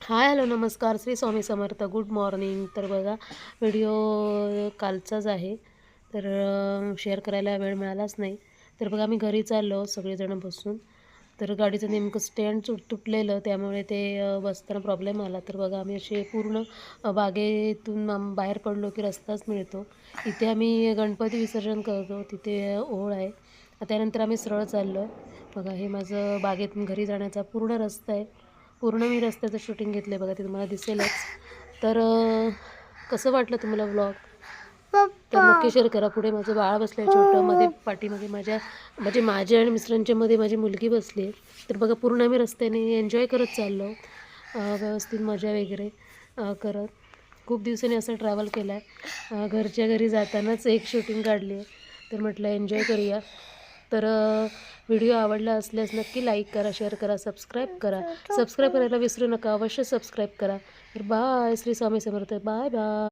हाय, hello, नमस्कार. Shri Swami Samarth. Good morning. तर बघा, व्हिडिओ कालचाच आहे. तर शेअर करायला वेळ मिळालाच नाही. तर बघा, आम्ही घरी चाललो सगळेजण बसून. तर गाडीचं नेमकं स्टँड तुटलेलं, त्यामुळे ते बसताना प्रॉब्लेम आला. तर बघा, आम्ही असे पूर्ण बागेतून बाहेर पडलो की रस्ताच मिळतो. इथे आम्ही गणपती विसर्जन करतो, तिथे ओळ आहे. त्यानंतर आम्ही सरळ चाललो आहे. बघा, हे माझं बागेतून घरी जाण्याचा पूर्ण रस्ता आहे. पूर्ण मी रस्त्याचं शूटिंग घेतलं आहे बघा, ते तुम्हाला दिसेलच. तर कसं वाटलं तुम्हाला व्लॉग? तर नक्की शेअर करा. पुढे माझं बाळ बसलं आहे छोटं, मध्ये पाठीमागे माझ्या आणि मिस्टरांच्या मध्ये माझी मुलगी बसली आहे. तर बघा, पूर्ण आम्ही रस्त्याने एन्जॉय करत चाललो. व्यवस्थित मजा वगैरे करत. खूप दिवसांनी असं ट्रॅव्हल केलं आहे. घरच्या घरी जातानाच एक शूटिंग काढली आहे. तर म्हटलं एन्जॉय करूया. तर व्हिडिओ आवडला असल्यास नक्की लाईक करा, शेअर करा, सबस्क्राईब करा. सबस्क्राईब करायला विसरू नका. अवश्य सबस्क्राईब करा. तर bye. Shri Swami Samarth. Bye bye.